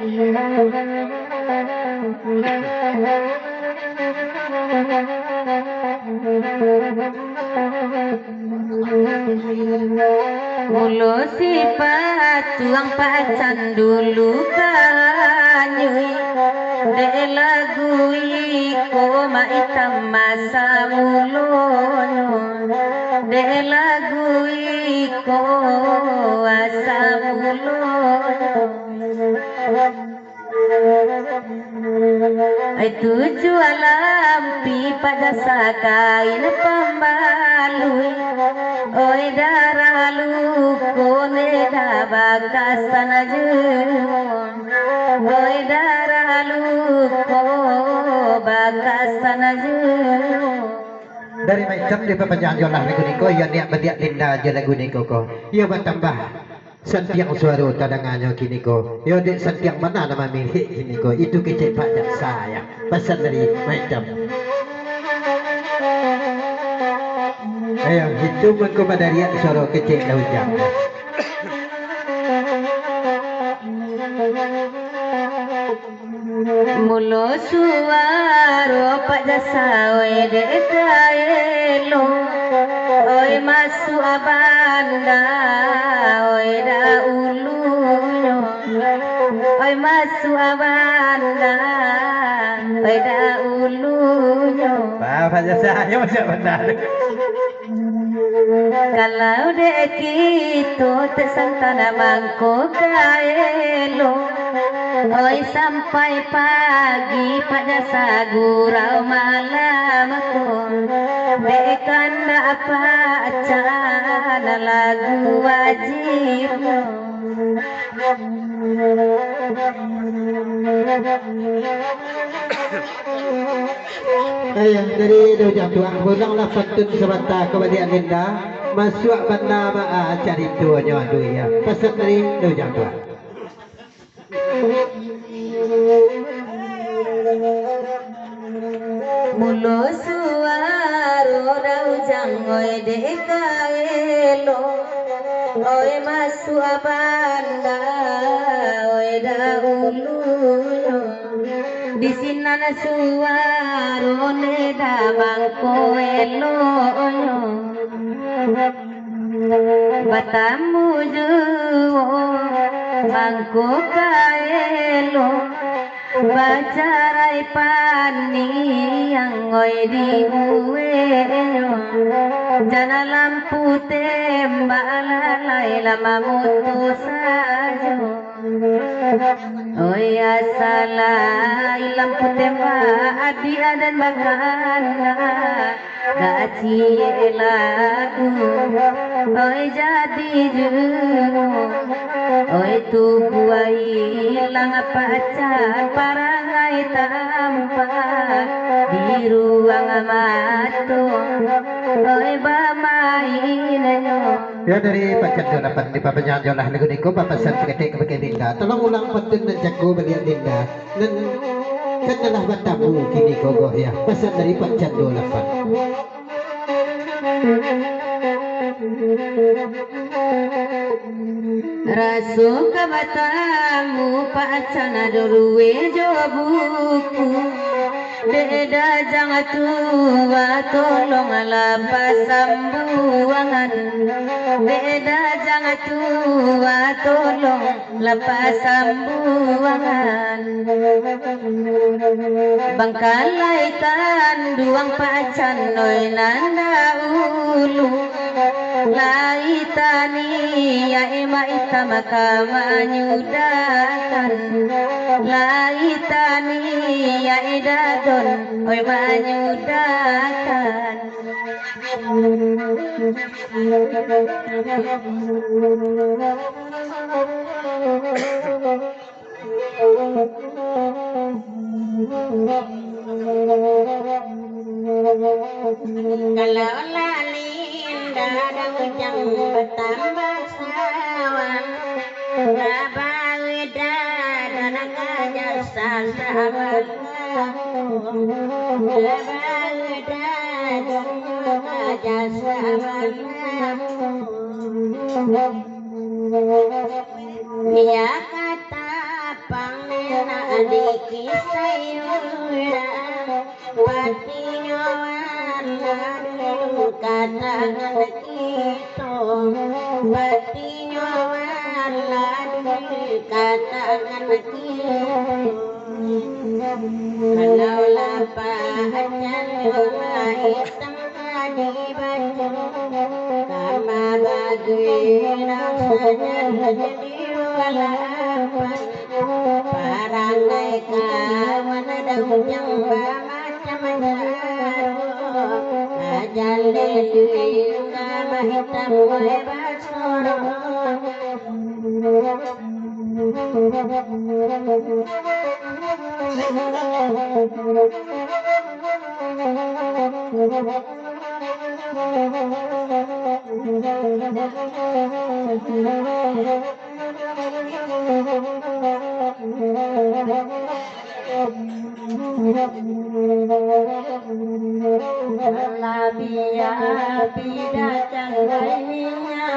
Mulu sifat tuang pacan dulu kanyui de lagui ko maitam masa mulonyo de lagui ko asa mulonyo itu jualan pada sakain pembalui oi daralu kone dabakasan jumon oi daralu ko bakasan jumon dari macam di pepanjang jolah lagu niko ya niat badiak linda je lagu niko ko ia bertambah sentiang suara tadangannya kini ko ya dek sentiang mana nama milik kini ko itu kecil pajak saya pesan dari macam ayo itu mengkomandariak suara kecil laujang mulo suaro pajak sawe de kaelo oi masu abanda oi da ulunyo oi masu abanda oi da ulunyo pajak saya macam benar kalau dek kita tersantana mangko kaelo oi sampai pagi pada sagurau malam aku dekan apa acana lagu wajib ayah dari dojang tuang pulanglah pantun sebentar kepada Linda masuk benda cari tuanya aduh ya pesan dari dojang tuang mulo suaro daujang oi dekaelo oi masu abanda oi dauluyo di sinan suaro ne dabang koelo batamu juo mangko kaelo bacarai pani yang oi di ueno jana lampu tembak lalai lama mutu sajo oi asalai lampu tembak adi adan bakana gaci lagu oi jadi juno oi tubuh hilang pacar parangai tampak di ruang matu oi bamainanyo ya dari pacar dapat di papanjang jolah lagu niko papasan seketik kepada Linda tolong ulang pantun dan jago beliau Linda dan kenalah batamu kini kogoh ya pesan dari pacar dolapan Rasu kabatamu pacana doruwe jobuku Deda jangan tua tolong lapas sambuangan Deda jangan tua tolong lapas sambuangan Bangkalai tanduang pacan noi nanda ulu Laitani ya ema ita maka menyudakan Laitani ya idadon oi menyudakan Kalau Linda daujang bertambah sawan Rabawida dan ngajar sasaban Rabawida dan ngajar sasaban Ya kata pang dikisayura patinya lalu katangan kita patinya lalu katangan kita kalau lapar jalur hitam di baju sama bagi rasanya jadi walapan parangai kawan daunjang macam-macam ajale sama hitam basoro Labia bidacan lainnya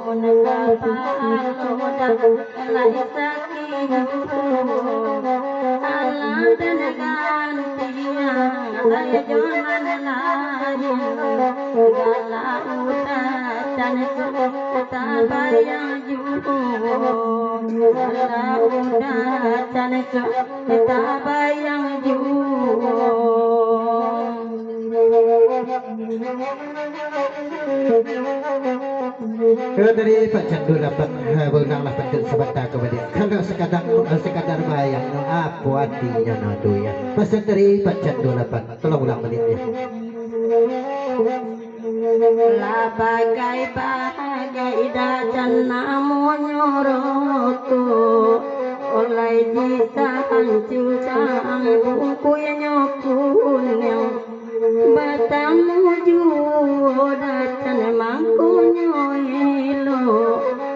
namun kapal lain saking Allah dan gantinya laya jonan lain gala utacan tabayang juho Allah utacan tabayang juho Dari Pak Candu dapat benanglah penjut sebentar kemudian kalau sekadar bayang no apa artinya no tuh ya pesan dari Pak Candu dapat tolong ulang menitnya lah bagai dacan namun nyorotu oleh disahan cutang buku nyokunnya batamu dacan mangkunyo ilo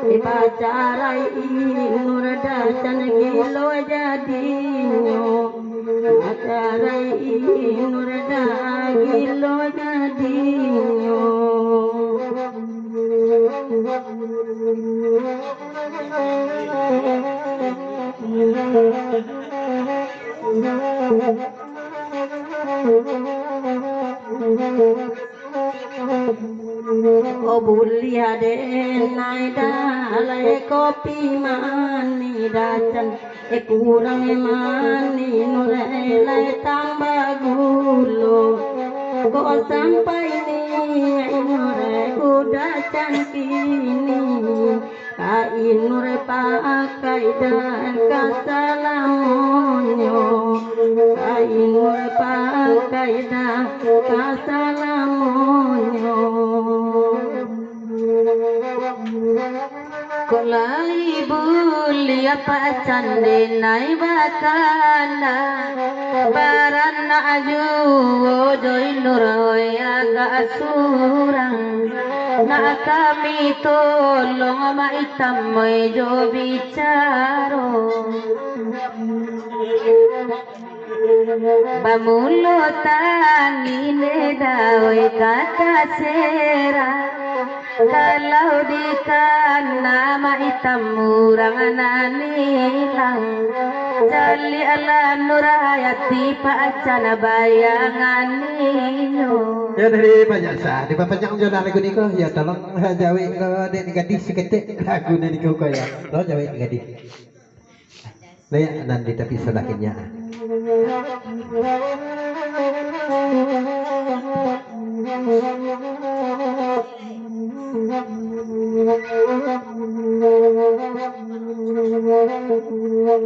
ibacarai nur dacan gilo jadinyo acarai nur da gilo jadinyo Obuli aden naida lay kopi mani dacan kurang mani nure lay tambah gulo kok sampai ni nure kudacan kini kain nure pakai dan kasalamonyo kain nure pakai dan kasalamonyo Kolai buli apa candi nai bakala baran aju joy nuroy agak surang na kami tolong maitam moy jo bicaro bamulo tangine dawe kata sera kalau di kana maitam murang nanilang jali ala nurayati paacana bayangan nino ya dari banyak di panjang jodoh lagu niko ya tolong jawi ke dek gadis seketik lagu niko ya lo jawi gadis lihat nanti tapi selakinnya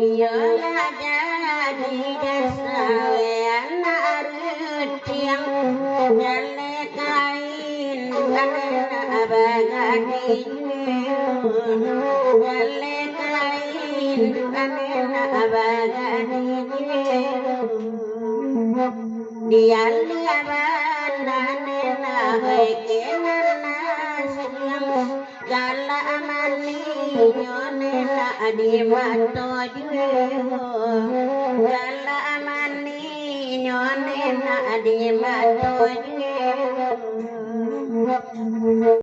Iyalah jadi desawean arutiang jale kain kanena abagani jale kain kanena abagani diali abananena hekenana siang gala amani nyonena adimato juho gala amani nyonena adimato juho